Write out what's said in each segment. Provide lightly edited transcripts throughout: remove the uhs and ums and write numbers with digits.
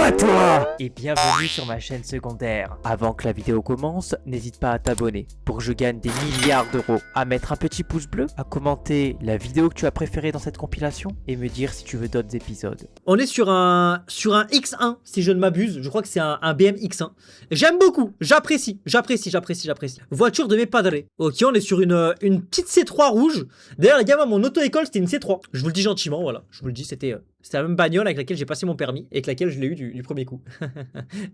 à toi et bienvenue sur ma chaîne secondaire. Avant que la vidéo commence, n'hésite pas à t'abonner pour que je gagne des milliards d'euros, à mettre un petit pouce bleu, à commenter la vidéo que tu as préférée dans cette compilation et me dire si tu veux d'autres épisodes. On est sur un X1, si je ne m'abuse. Je crois que c'est un BM X1. J'aime beaucoup, j'apprécie. Voiture de mes padres. Ok, on est sur une petite C3 rouge. D'ailleurs, les gars, moi, mon auto-école, c'était une C3. Je vous le dis gentiment, voilà. Je vous le dis, c'était la même bagnole avec laquelle j'ai passé mon permis et avec laquelle je l'ai eu du premier coup.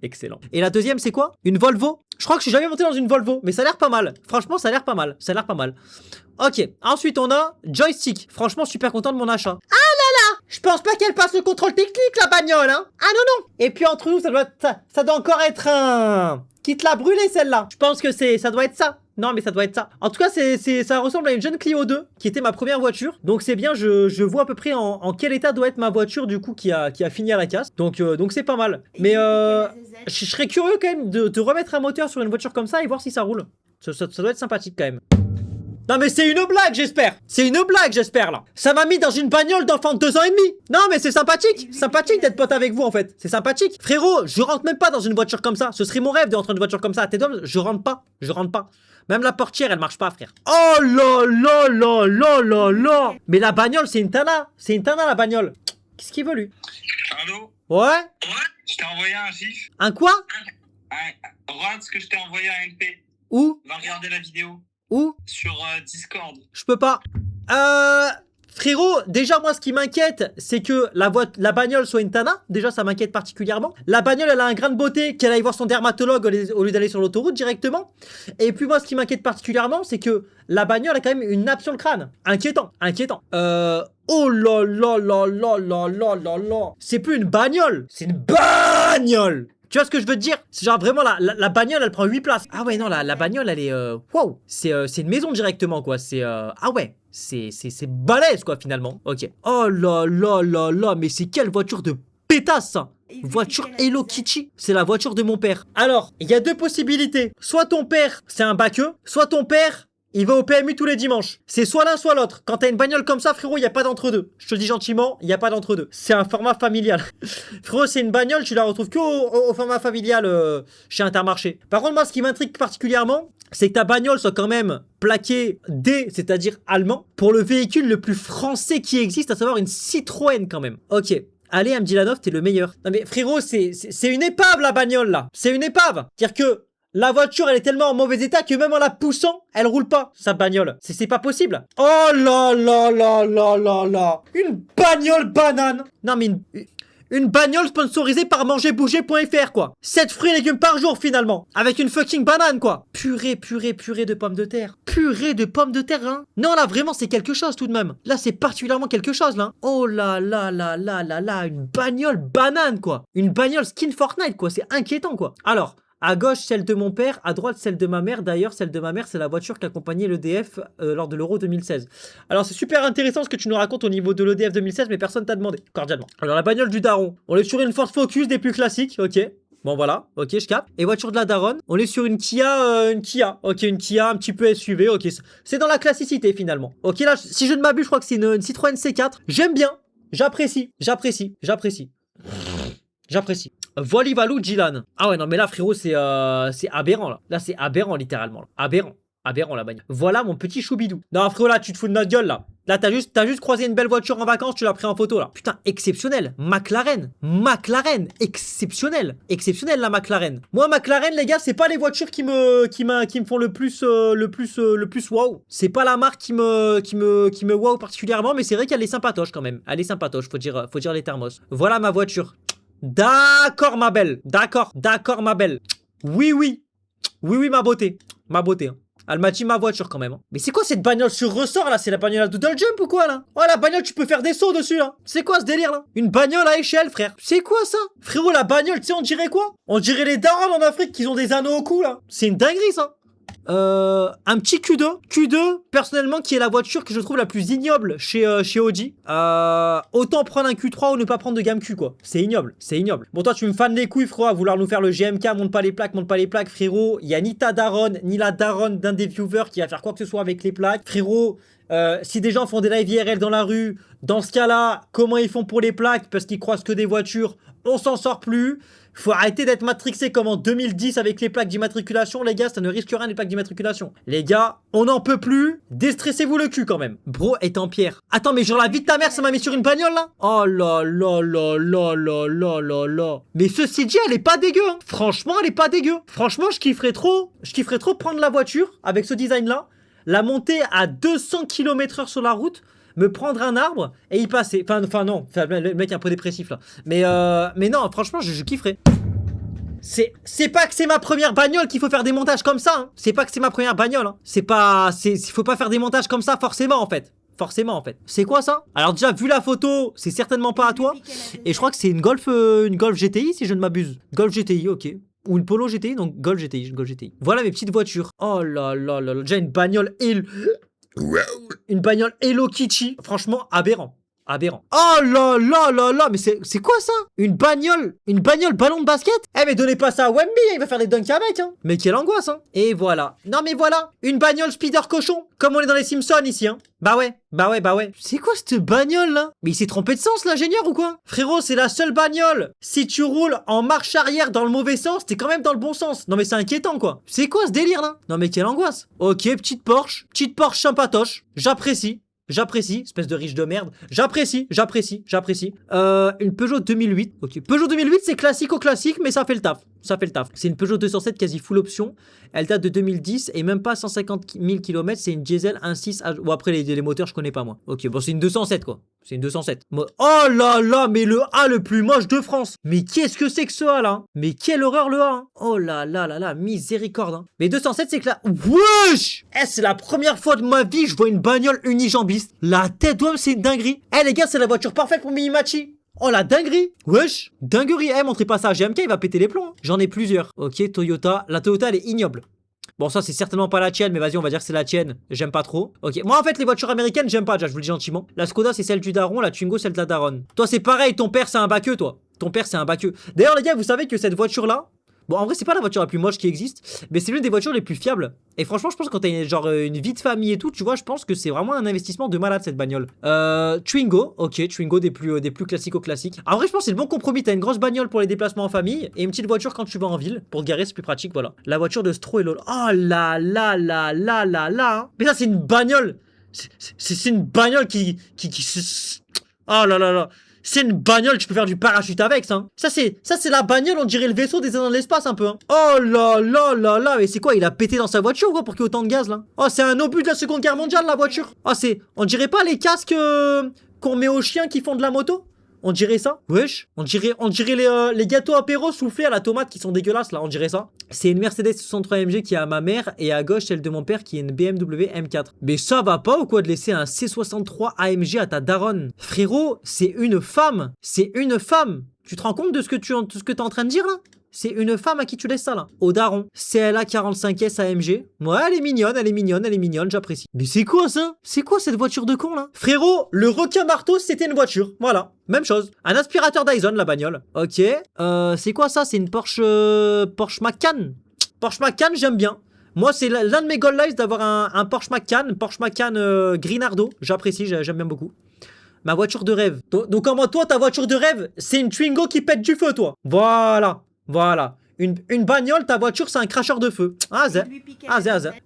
Excellent. Et la deuxième, c'est quoi? Une Volvo? Je crois que je suis jamais monté dans une Volvo, mais ça a l'air pas mal. Franchement, ça a l'air pas mal. Ok, ensuite, on a joystick. Franchement, super content de mon achat. Je pense pas qu'elle passe le contrôle technique, la bagnole, hein. Ah non. Et puis entre nous, ça doit encore être un... Quitte la brûler, celle-là. Je pense que ça doit être ça. Non, mais ça doit être ça. En tout cas, ça ressemble à une jeune Clio 2, qui était ma première voiture. Donc c'est bien, je vois à peu près en quel état doit être ma voiture, du coup, qui a fini à la casse. Donc c'est pas mal. Mais je serais curieux quand même de remettre un moteur sur une voiture comme ça et voir si ça roule. Ça doit être sympathique quand même. Non mais c'est une blague j'espère. C'est une blague j'espère là. Ça m'a mis dans une bagnole d'enfant de 2 ans et demi. Non mais c'est sympathique. Sympathique d'être pote avec vous en fait. C'est sympathique. Frérot, je rentre même pas dans une voiture comme ça. Ce serait mon rêve de rentrer dans une voiture comme ça. T'es d'homme, je rentre pas. Même la portière elle marche pas frère. Oh là. Mais la bagnole c'est une tana. C'est une tana la bagnole. Qu'est-ce qu'il veut lui? Allô? Ouais. Je t'ai envoyé un gif. Un quoi? Regarde ce que je t'ai envoyé à MP. Où? Va regarder la vidéo. Où? Sur Discord. Je peux pas. Frérot, déjà moi ce qui m'inquiète c'est que la bagnole soit une tana. Déjà ça m'inquiète particulièrement. La bagnole elle a un grain de beauté, qu'elle aille voir son dermatologue au lieu d'aller sur l'autoroute directement. Et puis moi ce qui m'inquiète particulièrement c'est que la bagnole a quand même une nappe sur le crâne. Inquiétant. Oh là. C'est plus une bagnole, c'est une bagnole. Tu vois ce que je veux te dire? C'est genre vraiment la bagnole elle prend 8 places. Ah ouais non la bagnole elle est wow. C'est une maison directement quoi. C'est ah ouais. C'est balèze quoi finalement. Ok. Oh là. Mais c'est quelle voiture de pétasse ça? Voiture Hello Kitty. C'est la voiture de mon père. Alors il y a deux possibilités. Soit ton père c'est un baqueux. Soit ton père il va au PMU tous les dimanches. C'est soit l'un soit l'autre. Quand t'as une bagnole comme ça, frérot, il n'y a pas d'entre-deux. Je te le dis gentiment, il n'y a pas d'entre-deux. C'est un format familial. Frérot, c'est une bagnole, tu la retrouves que au format familial chez Intermarché. Par contre, moi, ce qui m'intrigue particulièrement, c'est que ta bagnole soit quand même plaquée D, c'est-à-dire allemand, pour le véhicule le plus français qui existe, à savoir une Citroën quand même. Ok. Allez, Amdilanov, t'es le meilleur. Non mais frérot, c'est une épave la bagnole là. C'est une épave. C'est-à-dire que la voiture, elle est tellement en mauvais état que même en la poussant, elle roule pas, sa bagnole. C'est pas possible. Oh là. Une bagnole banane. Non mais une bagnole sponsorisée par mangerbouger.fr quoi. 7 fruits et légumes par jour finalement. Avec une fucking banane quoi. Purée de pommes de terre. Purée de pommes de terre hein. Non là vraiment c'est quelque chose tout de même. Là c'est particulièrement quelque chose là. Oh là. Une bagnole banane quoi. Une bagnole skin Fortnite quoi. C'est inquiétant quoi. Alors... À gauche, celle de mon père. À droite, celle de ma mère. D'ailleurs, celle de ma mère, c'est la voiture qui accompagnait l'EDF lors de l'Euro 2016. Alors, c'est super intéressant ce que tu nous racontes au niveau de l'EDF 2016, mais personne t'a demandé, cordialement. Alors, la bagnole du daron. On est sur une Ford Focus des plus classiques, ok. Bon, voilà, ok, je capte. Et voiture de la daronne, on est sur une Kia. Ok, une Kia un petit peu SUV, ok. C'est dans la classicité, finalement. Ok, là, si je ne m'abuse, je crois que c'est une Citroën C4. J'aime bien. J'apprécie. Voilivalou Gilan. Ah ouais non mais là frérot c'est aberrant là. Là c'est aberrant littéralement. Là. Aberrant la bagnole. Voilà mon petit choubidou. Non frérot là tu te fous de notre gueule là. Là t'as juste croisé une belle voiture en vacances, tu l'as pris en photo là. Putain exceptionnel. McLaren. Exceptionnel la McLaren. Moi McLaren les gars c'est pas les voitures qui me font le plus wow. C'est pas la marque qui me wow particulièrement mais c'est vrai qu'elle est sympatoche quand même. Elle est sympatoche faut dire les thermos. Voilà ma voiture. D'accord ma belle. D'accord ma belle. Oui ma beauté. Hein. Elle m'a dit ma voiture quand même. Hein. Mais c'est quoi cette bagnole sur ressort là? C'est la bagnole à Doodle Jump ou quoi là? Oh la bagnole tu peux faire des sauts dessus là. C'est quoi ce délire là? Une bagnole à échelle frère. C'est quoi ça? Frérot la bagnole tu sais on dirait quoi? On dirait les darons en Afrique qui ont des anneaux au cou là. C'est une dinguerie ça. Un petit Q2 personnellement qui est la voiture que je trouve la plus ignoble chez Audi. Autant prendre un Q3 ou ne pas prendre de gamme Q quoi. C'est ignoble. Bon toi tu me fans les couilles frérot à vouloir nous faire le GMK, monte pas les plaques frérot. Il y a ni ta daronne ni la daronne d'un des viewers qui va faire quoi que ce soit avec les plaques. Frérot, Si des gens font des live IRL dans la rue, dans ce cas-là, comment ils font pour les plaques? Parce qu'ils croisent que des voitures, on s'en sort plus. Faut arrêter d'être matrixé comme en 2010 avec les plaques d'immatriculation, les gars, ça ne risque rien les plaques d'immatriculation. Les gars, on n'en peut plus, déstressez-vous le cul quand même. Bro est en pierre. Attends, mais genre la vie de ta mère, ça m'a mis sur une bagnole là? Oh là là là là là là là là. Mais ce CG, elle est pas dégueu, hein. Franchement, elle est pas dégueu. Franchement, je kifferais trop prendre la voiture avec ce design là, la monter à 200 km/h sur la route, me prendre un arbre et y passer. Enfin non, le mec est un peu dépressif là. Mais non, franchement, je kifferais. C'est pas que c'est ma première bagnole qu'il faut faire des montages comme ça, hein. C'est pas que c'est ma première bagnole, hein. Faut pas faire des montages comme ça forcément en fait. Forcément en fait. C'est quoi ça? Alors déjà, vu la photo, c'est certainement pas à toi. Et je crois que c'est une Golf GTI si je ne m'abuse. Golf GTI, ok. Ou une Polo GTI, donc Golf GTI. Voilà mes petites voitures. Oh là là là là. Déjà une bagnole Hello Kitty. Franchement, aberrant. Aberrant. Oh là là là là. Mais c'est quoi ça? Une bagnole ballon de basket? Eh mais donnez pas ça à Wemby, il va faire des dunks avec, hein. Mais quelle angoisse, hein. Et voilà. Non mais voilà. Une bagnole Spider Cochon. Comme on est dans les Simpsons ici, hein. Bah ouais. C'est quoi cette bagnole là? Mais il s'est trompé de sens l'ingénieur ou quoi? Frérot, c'est la seule bagnole. Si tu roules en marche arrière dans le mauvais sens, t'es quand même dans le bon sens. Non mais c'est inquiétant quoi. C'est quoi ce délire là? Non mais quelle angoisse. Ok, petite Porsche sympatoche. J'apprécie, espèce de riche de merde. J'apprécie. Une Peugeot 2008. Ok, Peugeot 2008, c'est classique au classique, mais ça fait le taf. C'est une Peugeot 207 quasi full option. Elle date de 2010 et même pas 150 000 km. C'est une diesel 1.6. Bon, après, les moteurs, je connais pas moi. Ok, bon, c'est une 207 quoi. C'est une 207. Oh là là, mais le A le plus moche de France. Mais qu'est-ce que c'est que ce A là? Mais quelle horreur le A, hein. Oh là là là là, miséricorde, hein. Mais 207, c'est que là. Wesh! Eh, c'est la première fois de ma vie que je vois une bagnole unijambiste. La tête d'homme, c'est une dinguerie. Eh les gars, c'est la voiture parfaite pour Minimachi. Oh la dinguerie. Wesh, dinguerie. Eh, montrez pas ça à GMK, il va péter les plombs, hein. J'en ai plusieurs. Ok, Toyota. La Toyota, elle est ignoble. Bon, ça, c'est certainement pas la tienne, mais vas-y, on va dire que c'est la tienne. J'aime pas trop. Ok, moi, en fait, les voitures américaines, j'aime pas, déjà, je vous le dis gentiment. La Skoda, c'est celle du daron, la Twingo, celle de la daronne. Toi, c'est pareil, ton père, c'est un baqueux, toi. D'ailleurs, les gars, vous savez que cette voiture-là, bon, en vrai, c'est pas la voiture la plus moche qui existe, mais c'est l'une des voitures les plus fiables. Et franchement, je pense que quand t'as genre une vie de famille et tout, tu vois, je pense que c'est vraiment un investissement de malade cette bagnole. Twingo, ok, Twingo des plus classiques. En vrai, je pense que c'est le bon compromis. T'as une grosse bagnole pour les déplacements en famille et une petite voiture quand tu vas en ville. Pour garer, c'est plus pratique, voilà. La voiture de Stro et Lolo. Oh là là là là là là. Hein. Mais ça, c'est une bagnole. C'est une bagnole qui. Oh là là là. C'est une bagnole, tu peux faire du parachute avec ça. Hein. Ça c'est la bagnole, on dirait le vaisseau des anneaux de l'espace un peu. Hein. Oh là là là là, mais c'est quoi? Il a pété dans sa voiture ou quoi pour qu'il y ait autant de gaz là? Oh, c'est un obus de la Seconde Guerre mondiale la voiture. Oh, on dirait pas les casques qu'on met aux chiens qui font de la moto? On dirait ça? Wesh. On dirait les gâteaux apéro soufflés à la tomate qui sont dégueulasses là, on dirait ça. C'est une Mercedes 63 AMG qui est à ma mère et à gauche celle de mon père qui est une BMW M4. Mais ça va pas ou quoi de laisser un C63 AMG à ta daronne? Frérot, c'est une femme. Tu te rends compte de ce que t'es en train de dire là? C'est une femme à qui tu laisses ça là. Au daron. CLA 45S AMG. Ouais, elle est mignonne, j'apprécie. Mais c'est quoi ça? C'est quoi cette voiture de con là? Frérot, le requin marteau c'était une voiture. Voilà. Même chose. Un aspirateur Dyson la bagnole. Ok. C'est quoi ça? C'est une Porsche Macan. Porsche Macan, j'aime bien. Moi, c'est l'un de mes goal lives d'avoir un Porsche Macan. Porsche Macan Grinardo. J'apprécie, j'aime bien beaucoup. Ma voiture de rêve. Donc comment toi, ta voiture de rêve, c'est une Twingo qui pète du feu, toi. Voilà. Une bagnole, ta voiture, c'est un cracheur de feu. Ah, zé.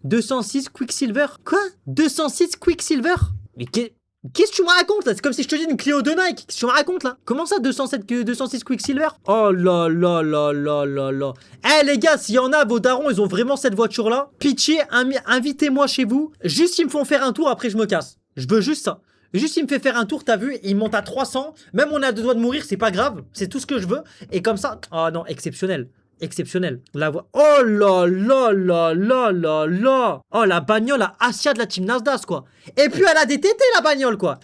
206 Quicksilver. Quoi? 206 Quicksilver? Mais qu'est-ce que tu me racontes là? C'est comme si je te dis une Clio de Nike. Qu'est-ce que tu me racontes là? Comment ça 206 Quicksilver? Oh là là là là là là. Eh les gars, s'il y en a, vos darons, ils ont vraiment cette voiture là. Pitié, invitez-moi chez vous. Juste ils me font faire un tour, après je me casse. Je veux juste ça. Juste, il me fait faire un tour, t'as vu, il monte à 300. Même on est à 2 doigts de mourir, c'est pas grave. C'est tout ce que je veux. Et comme ça, oh non, exceptionnel. La voix. Oh là là là là là là. Oh, la bagnole à Asia de la team Nasdaq, quoi. Et puis, elle a des tétés, la bagnole, quoi.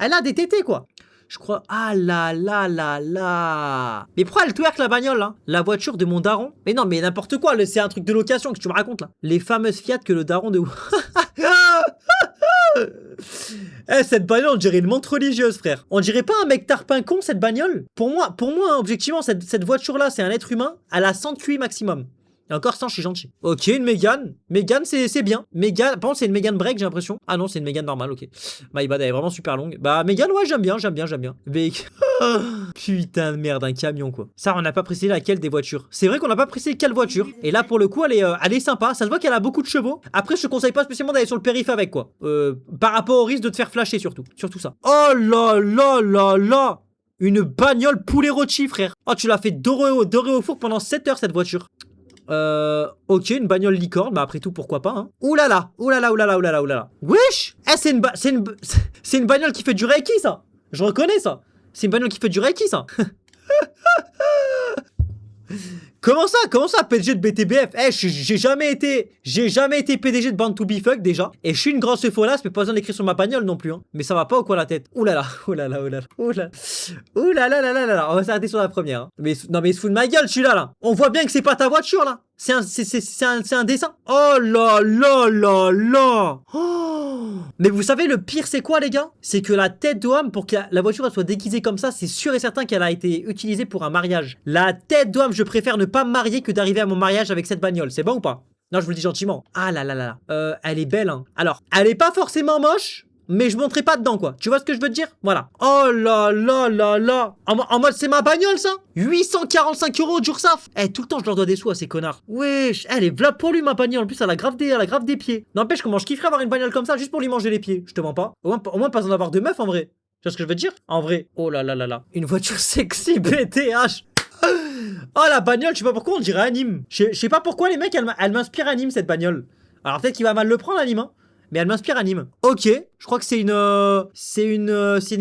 Je crois. Ah là là là là. Mais pourquoi elle twerk la bagnole là? La voiture de mon daron? Mais non, mais n'importe quoi, c'est un truc de location que tu me racontes là. Les fameuses Fiat que le daron de. Eh, cette bagnole, on dirait une montre religieuse, frère. On dirait pas un mec tarpin con, cette bagnole? Pour moi, objectivement, cette voiture-là, c'est un être humain à la 100 QI maximum. Et encore ça, je suis gentil. Ok, une Mégane. Mégane, c'est bien. Mégane, par contre, c'est une Mégane break, j'ai l'impression. Ah non, c'est une Mégane normale, ok. My bad, elle est vraiment super longue. Bah, Mégane, ouais, j'aime bien. Mais... Putain de merde, un camion, quoi. Ça, on n'a pas précisé laquelle des voitures. C'est vrai qu'on n'a pas précisé quelle voiture. Et là, pour le coup, elle est sympa. Ça se voit qu'elle a beaucoup de chevaux. Après, je te conseille pas spécialement d'aller sur le périph' avec, quoi. Par rapport au risque de te faire flasher, surtout. Surtout ça. Oh là là là là. Une bagnole poulet rôti, frère. Oh, tu l'as fait dorer au four pendant 7 heures, cette voiture. Ok, une bagnole licorne, bah après tout, pourquoi pas, hein. Oulala, oulala, oulala, oulala, oulala. Wesh. Eh, c'est une bagnole qui fait du reiki, ça. Je reconnais ça. C'est une bagnole qui fait du reiki, ça. Comment ça, PDG de BTBF? Eh, j'ai jamais été PDG de Band to Be Fuck déjà. Et je suis une grosse folasse, mais pas besoin d'écrire sur ma bagnole non plus, hein. Mais ça va pas ou quoi la tête? Oulala, oulala, oulala, oulala. Oulala, là, là, là, là. On va s'arrêter sur la première, hein. Mais non, mais il se fout de ma gueule, celui-là, là. On voit bien que c'est pas ta voiture, là. C'est un dessin. Oh là là là là. Oh. Mais vous savez, le pire, c'est quoi, les gars? C'est que la tête d'homme, pour que la voiture elle soit déguisée comme ça, c'est sûr et certain qu'elle a été utilisée pour un mariage. La tête d'homme, je préfère ne pas me marier que d'arriver à mon mariage avec cette bagnole. C'est bon ou pas? Non, je vous le dis gentiment. Ah là là là là. Elle est belle, hein. Alors, elle est pas forcément moche, mais je monterai pas dedans, quoi. Tu vois ce que je veux te dire? Voilà. Oh là là là là. En mode, c'est ma bagnole, ça? 845 € d'Ursaf. Eh, tout le temps, je leur dois des sous à ces connards. Wesh, elle est v'là pour lui, ma bagnole. En plus, elle a grave des pieds. N'empêche, comment je kifferais avoir une bagnole comme ça juste pour lui manger les pieds. Je te mens pas. Au moins pas en avoir de meuf, en vrai. Tu vois ce que je veux te dire? En vrai. Oh là là là là. Une voiture sexy BTH. Oh, la bagnole, je sais pas pourquoi on dirait anime. Je sais pas pourquoi les mecs, elle m'inspire anime, cette bagnole. Alors peut-être qu'il va mal le prendre, anime, hein. Mais elle m'inspire anime. Ok, je crois que c'est une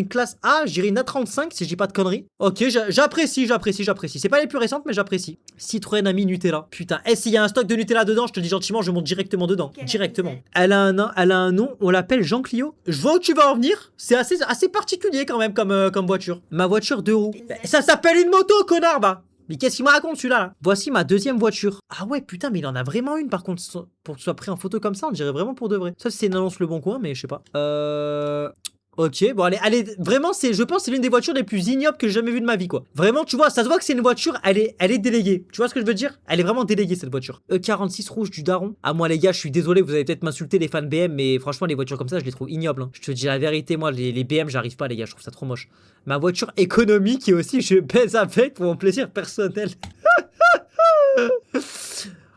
classe A, je dirais une A35 si je dis pas de conneries. Ok, j'apprécie. C'est pas les plus récentes, mais j'apprécie. Citroën Ami Nutella. Putain, s'il y a un stock de Nutella dedans, je te dis gentiment, je monte directement dedans. Directement. Elle a un nom, on l'appelle Jean Clio. Je vois où tu vas en venir. C'est assez particulier quand même comme voiture. Ma voiture 2 roues. Ça s'appelle une moto, connard, bah. Mais qu'est-ce qu'il me raconte celui-là là? Voici ma deuxième voiture. Ah ouais, putain, mais il en a vraiment une par contre. Pour que ce soit pris en photo comme ça, on dirait vraiment pour de vrai. Ça, c'est une annonce Le Bon Coin, mais je sais pas. Ok, bon, allez, vraiment, je pense que c'est l'une des voitures les plus ignobles que j'ai jamais vues de ma vie, quoi. Vraiment, tu vois, ça se voit que c'est une voiture, elle est déléguée. Tu vois ce que je veux dire? Elle est vraiment déléguée, cette voiture. E46 rouge du daron. Ah, moi, les gars, je suis désolé, vous allez peut-être m'insulter, les fans BM, mais franchement, les voitures comme ça, je les trouve ignobles, hein. Je te dis la vérité, moi, les BM, j'arrive pas, les gars, je trouve ça trop moche. Ma voiture économique et aussi, je baise avec pour mon plaisir personnel.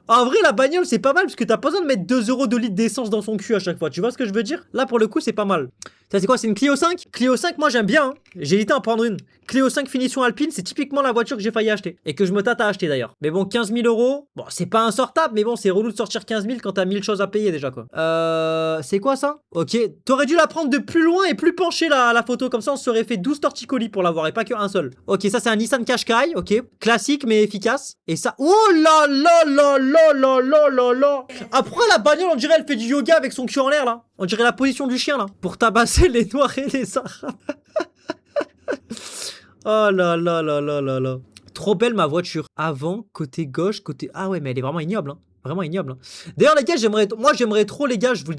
En vrai, la bagnole, c'est pas mal parce que t'as pas besoin de mettre 2 € de litre d'essence dans son cul à chaque fois. Tu vois ce que je veux dire? Là, pour le coup, c'est pas mal. Ça, c'est quoi? C'est une Clio 5? Clio 5, moi, j'aime bien, hein. J'ai hésité à en prendre une. Clio 5 finition alpine, c'est typiquement la voiture que j'ai failli acheter. Et que je me tâte à acheter d'ailleurs. Mais bon, 15 000 €. Bon, c'est pas insortable, mais bon, c'est relou de sortir 15 000 quand t'as 1000 choses à payer déjà, quoi. C'est quoi ça? Ok. T'aurais dû la prendre de plus loin et plus pencher la photo. Comme ça, on serait fait 12 torticolis pour l'avoir et pas qu'un seul. Ok, ça, c'est un Nissan Qashqai. Ok. Classique, mais efficace. Et ça. Oh là là là là là là là là. Après, la bagnole, on dirait, elle fait du yoga avec son cul en l'air, là. On dirait la position du chien, là. Pour tabasser les noirs et les arabes. Oh là là là là là là. Trop belle ma voiture. Avant, côté gauche, côté... Ah ouais, mais elle est vraiment ignoble, hein. Vraiment ignoble, hein. D'ailleurs, les gars, j'aimerais trop, les gars, je vous le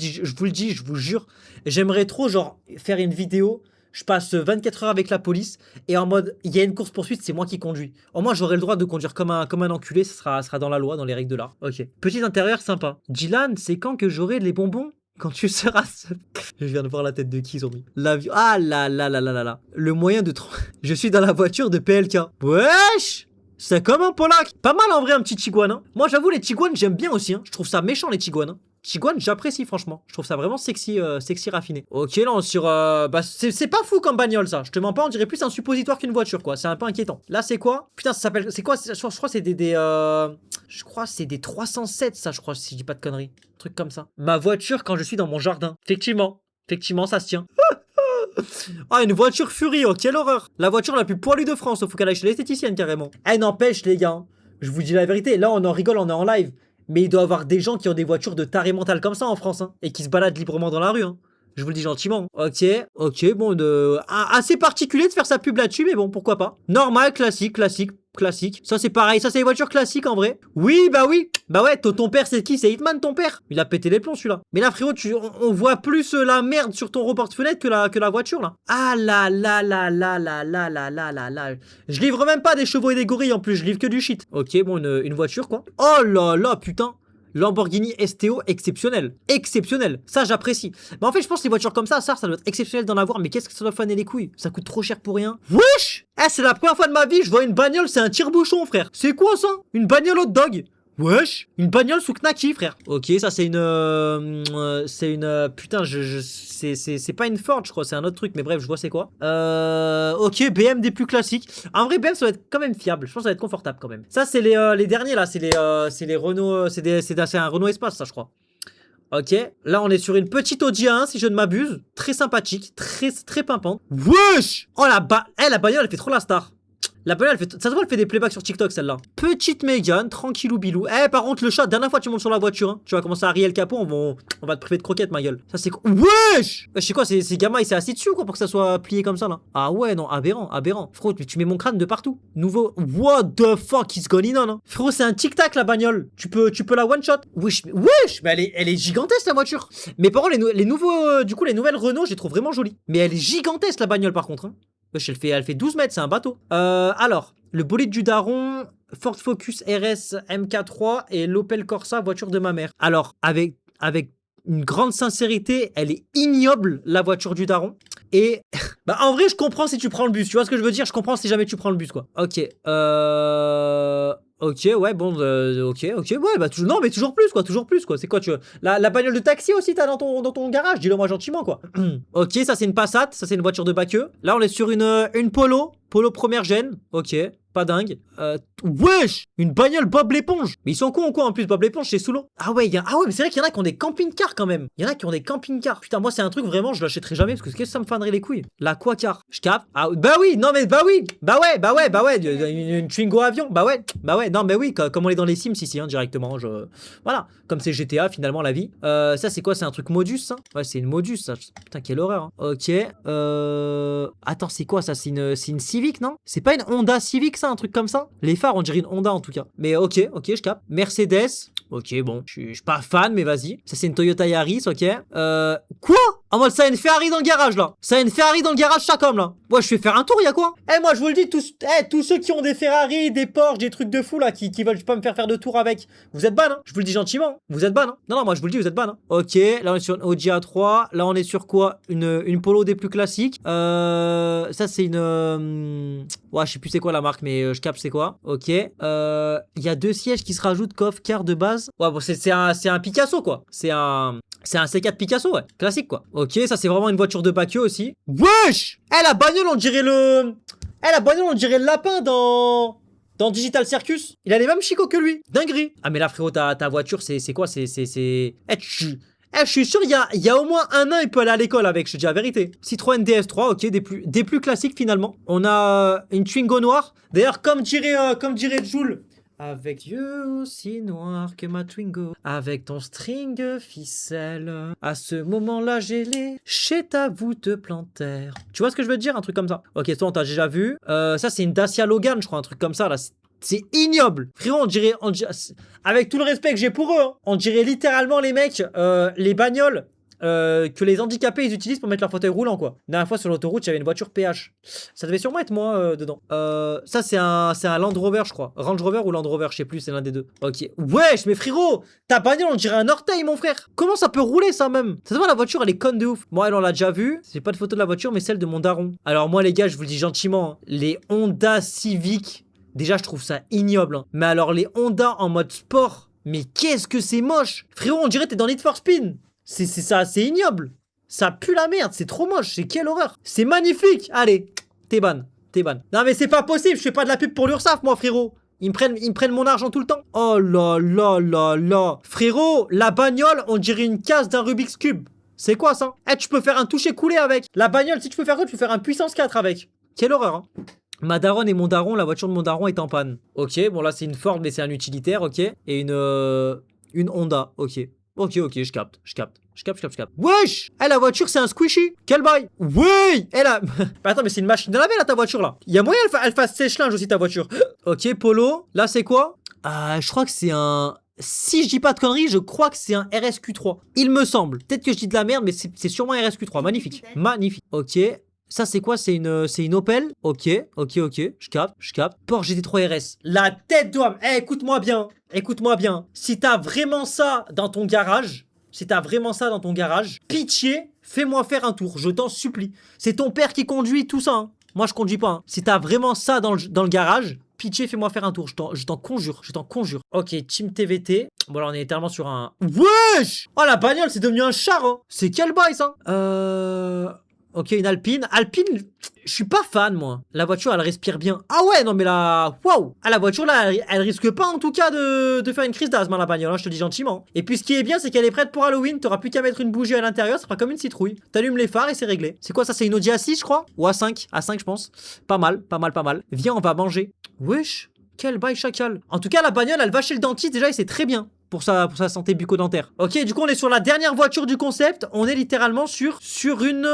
dis, je vous jure, j'aimerais trop, genre, faire une vidéo. Je passe 24 heures avec la police et en mode, il y a une course-poursuite, c'est moi qui conduis. Au moins, j'aurai le droit de conduire comme un enculé, ça sera dans la loi, dans les règles de l'art. Ok. Petit intérieur sympa. Dylan, c'est quand que j'aurai les bonbons? Quand tu seras seul. Je viens de voir la tête de qui, zombie. L'avion. Ah là là là là là là. Le moyen de... Je suis dans la voiture de PLK. Wesh! C'est comme un Polac. Pas mal en vrai, un petit Tiguan, hein. Moi, j'avoue, les Tiguan, j'aime bien aussi, hein. Je trouve ça méchant, les Tiguan, hein. Tiguan, j'apprécie franchement. Je trouve ça vraiment sexy, sexy raffiné. Ok, là, on est sur... Bah, c'est pas fou comme bagnole, ça. Je te mens pas, on dirait plus un suppositoire qu'une voiture, quoi. C'est un peu inquiétant. Là, c'est quoi? Putain, ça s'appelle... C'est quoi? Je crois que c'est Je crois que c'est des 307, ça, je crois, si je dis pas de conneries. Un truc comme ça. Ma voiture quand je suis dans mon jardin. Effectivement. Effectivement, ça se tient. Ah, une voiture Fury, oh, quelle horreur. La voiture la plus poilue de France, faut qu'elle aille chez l'esthéticienne, carrément. Eh, n'empêche, les gars. Je vous dis la vérité, là, on en rigole, on est en live. Mais il doit y avoir des gens qui ont des voitures de taré mental comme ça en France, hein, et qui se baladent librement dans la rue, hein. Je vous le dis gentiment. Ok, ok, bon, assez particulier de faire sa pub là-dessus, mais bon, pourquoi pas. Normal, classique, classique. Classique. Ça c'est pareil, ça c'est les voitures classiques en vrai. Oui. Bah ouais, ton père c'est qui? C'est Hitman ton père. Il a pété les plombs celui-là. Mais là frérot, on voit plus la merde sur ton report-fenêtre que la voiture là. Ah là là là là là là là là là là. Je livre même pas des chevaux et des gorilles en plus, je livre que du shit. Ok, bon, une voiture quoi. Oh là là, putain. Lamborghini STO exceptionnel. Exceptionnel. Ça, j'apprécie. Mais en fait, je pense que les voitures comme ça doit être exceptionnel d'en avoir. Mais qu'est-ce que ça doit faner les couilles? Ça coûte trop cher pour rien. Wesh! Eh, c'est la première fois de ma vie, je vois une bagnole, c'est un tire-bouchon, frère. C'est quoi ça? Une bagnole hot dog? Wesh! Une bagnole sous Knacky, frère. Ok, ça c'est une... putain, c'est pas une Ford, je crois, c'est un autre truc, mais bref, je vois c'est quoi. Ok, BM des plus classiques. En vrai, BM, ça va être quand même fiable. Je pense que ça va être confortable quand même. Ça, c'est les derniers, là. C'est les Renault... C'est un Renault Espace, ça, je crois. Ok, là, on est sur une petite Audi A1, si je ne m'abuse. Très sympathique, très pimpante. Wesh! Oh, la bagnole, elle fait trop la star. La bagnole, ça se voit, elle fait des playbacks sur TikTok, celle-là. Petite Mégane, tranquillou bilou. Eh, par contre, le chat, dernière fois, tu montes sur la voiture, hein. Tu vas commencer à rier le capot, on va te priver de croquettes, ma gueule. Ça, c'est quoi? Wesh! Je sais quoi, c'est gamin, il s'est assis dessus, quoi, pour que ça soit plié comme ça, là. Ah ouais, non, aberrant. Frérot, tu mets mon crâne de partout. Nouveau. What the fuck is going on, hein? Frérot, c'est un tic-tac, la bagnole. Tu peux la one-shot. Wesh, mais elle est gigantesque, la voiture. Mais par contre, les nouveaux, du coup, les nouvelles Renault, je les trouve vraiment jolies. Mais elle est gigantesque, la bagnole, par contre, hein. Wesh, elle fait 12 mètres, c'est un bateau. Alors, le bolide du daron, Ford Focus RS MK3 et l'Opel Corsa, voiture de ma mère. Alors, avec une grande sincérité, elle est ignoble, la voiture du daron. Et, bah, en vrai, je comprends si tu prends le bus. Tu vois ce que je veux dire? Je comprends si jamais tu prends le bus, quoi. Ok, ok, ouais, bon, ok, ouais, bah, non, mais toujours plus, quoi. C'est quoi, tu veux? La bagnole de taxi aussi, t'as dans ton garage, dis-le moi gentiment, quoi. Ok, ça, c'est une Passat, ça, c'est une voiture de Baqueux. Là, on est sur une Polo première gêne, ok. Pas dingue. Wesh! Une bagnole Bob l'éponge! Mais ils sont cons ou quoi en plus, Bob l'éponge, c'est sous l'eau. Ah ouais, mais c'est vrai qu'il y en a qui ont des camping-cars quand même. Il y en a qui ont des camping-cars. Putain, moi, c'est un truc vraiment, je l'achèterai jamais parce que qu'est-ce que ça me fanerait les couilles? La Quacar. Je capte. Ah, bah oui, non, mais bah oui. Bah ouais. Une Twingo avion. Bah ouais. Non, mais oui, comme on est dans les Sims ici, hein, directement. Voilà. Comme c'est GTA finalement, la vie. Ça, c'est quoi? C'est un truc Modus, ça? Ouais, c'est une Modus, ça. Putain, quelle horreur. Hein. Ok. Attends, c'est quoi ça? C'est une Civic, non? C'est pas une Honda Civic, ça, un truc comme ça? Les phares, on dirait une Honda en tout cas. Mais ok, je capte. Mercedes. Ok, bon, je suis pas fan, mais vas-y. Ça, c'est une Toyota Yaris, ok. Quoi? En mode, ça a une Ferrari dans le garage, là. Ça a une Ferrari dans le garage, chaque homme, là. Ouais, je vais faire un tour, y'a quoi? Eh, moi, je vous le dis, tous ceux qui ont des Ferrari, des Porsche, des trucs de fou, là, qui veulent pas me faire de tour avec, vous êtes ban, hein. Je vous le dis gentiment. Vous êtes ban, hein. Non, moi, je vous le dis, vous êtes ban, hein. Ok, là, on est sur une Audi A3. Là, on est sur quoi? Une Polo des plus classiques. Ça, c'est une... Ouais, je sais plus c'est quoi la marque, mais je capte c'est quoi. Ok. Il y a 2 sièges qui se rajoutent, coffre, car de base. Ouais, bon, c'est un Picasso, quoi. C'est un C4 Picasso, ouais. Classique, quoi. Ok, ça, c'est vraiment une voiture de Baqueux aussi. Wesh! La bagnole, on dirait le lapin dans Digital Circus. Il a les mêmes chicots que lui. Dinguerie. Ah, mais là, frérot, ta voiture, c'est quoi? Je suis sûr, il y a au moins un an, il peut aller à l'école avec, je te dis la vérité. Citroën DS3, ok, des plus classiques finalement. On a une Twingo noire. D'ailleurs, comme dirait Joule, avec yeux aussi noirs que ma Twingo, avec ton string ficelle, à ce moment-là gelé, chez ta voûte plantaire. Tu vois ce que je veux dire? Un truc comme ça. Ok, toi, on t'a déjà vu. Ça, c'est une Dacia Logan, je crois, un truc comme ça, là. C'est ignoble. Frérot, on dirait, avec tout le respect que j'ai pour eux, hein, on dirait littéralement les mecs, les bagnoles que les handicapés ils utilisent pour mettre leur fauteuil roulant, quoi. La dernière fois sur l'autoroute, il y avait une voiture PH. Ça devait sûrement être moi dedans. Ça, c'est un Land Rover, je crois. Range Rover ou Land Rover, je sais plus, c'est l'un des deux. Ok. Wesh, mais frérot, ta bagnole, on dirait un orteil, mon frère. Comment ça peut rouler, ça même? Ça se voit, la voiture, elle est conne de ouf. Moi, elle, on l'a déjà vue. J'ai pas de photo de la voiture, mais celle de mon daron. Alors, moi, les gars, je vous le dis gentiment, hein, les Honda Civic. Déjà, je trouve ça ignoble. Hein. Mais alors, les Honda en mode sport, mais qu'est-ce que c'est moche. Frérot, on dirait que t'es dans Need for Speed. C'est ça, c'est ignoble. Ça pue la merde, c'est trop moche. C'est quelle horreur. C'est magnifique. Allez, t'es ban. Non, mais c'est pas possible. Je fais pas de la pub pour l'URSSAF, moi, frérot. Ils me prennent mon argent tout le temps. Oh là là là là. Frérot, la bagnole, on dirait une case d'un Rubik's Cube. C'est quoi ça? Tu peux faire un toucher-coulé avec. La bagnole, si tu peux faire ça, tu peux faire un puissance 4 avec. Quelle horreur, hein. Ma daronne et mon daron, la voiture de mon daron est en panne. Ok, bon là c'est une Ford mais c'est un utilitaire, ok. Et une Honda, ok. Ok, je capte. Je capte. Wesh! Eh, la voiture, c'est un squishy. Quel bail? Oui! Elle a. Bah, attends, mais c'est une machine à laver, là, ta voiture, là. Il y a moyen elle fasse sèche-linge aussi, ta voiture. Ok, Polo. Là, c'est quoi? Je crois que c'est un. Si je dis pas de conneries, je crois que c'est un RSQ3. Il me semble. Peut-être que je dis de la merde, mais c'est sûrement un RSQ3. Magnifique. Magnifique. Ok. Ça, c'est quoi? C'est une Opel. Ok. Je capte. Porsche GT3 RS. La tête d'homme. Eh, écoute-moi bien. Si t'as vraiment ça dans ton garage, pitié, fais-moi faire un tour. Je t'en supplie. C'est ton père qui conduit tout ça. Hein. Moi, je conduis pas. Hein. Si t'as vraiment ça dans le garage, pitié, fais-moi faire un tour. Je t'en conjure. Ok, Team TVT. Bon, là, on est littéralement sur un. Wesh! Oh, la bagnole, c'est devenu un char. Hein. C'est quel bail, ça? Ok, une Alpine. Alpine, je suis pas fan, moi. La voiture, elle respire bien. Ah ouais, non, mais là, waouh. Ah, la voiture, là, elle risque pas, en tout cas, de faire une crise d'asthme, hein, la bagnole, hein, je te le dis gentiment. Et puis, ce qui est bien, c'est qu'elle est prête pour Halloween. T'auras plus qu'à mettre une bougie à l'intérieur, ça fera comme une citrouille. T'allumes les phares et c'est réglé. C'est quoi ça? C'est une Audi A6, je crois? Ou A5? A5, je pense. Pas mal. Viens, on va manger. Wesh, quel bail chacal. En tout cas, la bagnole, elle va chez le dentiste déjà et c'est très bien. Pour sa santé bucco-dentaire. Ok, du coup, on est sur la dernière voiture du concept. On est littéralement sur une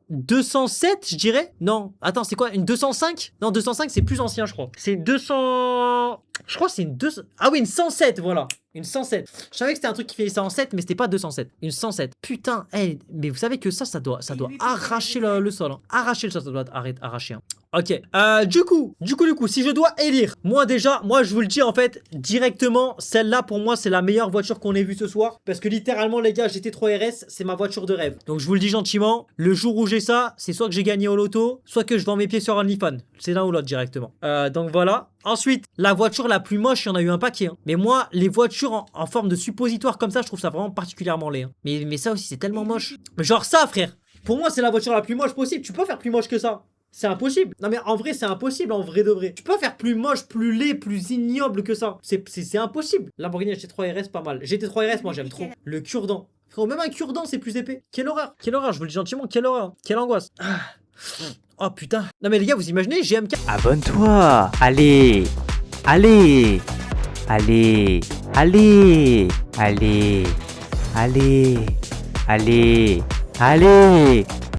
207, je dirais. Non, attends, c'est quoi? Une 205? Non, 205, c'est plus ancien, je crois. C'est une 200. Je crois que c'est une 200. Ah oui, une 107, voilà. Une 107. Je savais que c'était un truc qui fait 107, mais c'était pas 207. Une 107. Putain, hey, mais vous savez que ça doit arracher le sol. Hein. Arracher le sol, ça doit arracher. Hein. Ok. Du coup, si je dois élire, moi je vous le dis en fait, directement, celle-là pour moi c'est la meilleure voiture qu'on ait vue ce soir. Parce que littéralement les gars, GT3 RS, c'est ma voiture de rêve. Donc je vous le dis gentiment, le jour où j'ai ça, c'est soit que j'ai gagné au loto, soit que je vends mes pieds sur OnlyFans. C'est l'un ou l'autre directement. Donc voilà. Ensuite, la voiture la plus moche, il y en a eu un paquet. Hein. Mais moi, les voitures en forme de suppositoire comme ça, je trouve ça vraiment particulièrement laid. Hein. Mais ça aussi, c'est tellement moche. Genre ça, frère. Pour moi, c'est la voiture la plus moche possible. Tu peux pas faire plus moche que ça. C'est impossible. Non mais en vrai, c'est impossible, en vrai de vrai. Tu peux pas faire plus moche, plus laid, plus ignoble que ça. C'est impossible. Lamborghini GT3 RS, pas mal. GT3 RS, moi, j'aime trop. Le cure-dent. Frérot, même un cure-dent, c'est plus épais. Quelle horreur. Je vous le dis gentiment, quelle horreur. Quelle angoisse. Oh putain. Non mais les gars, vous imaginez, GMK. Abonne-toi. Allez. Allez.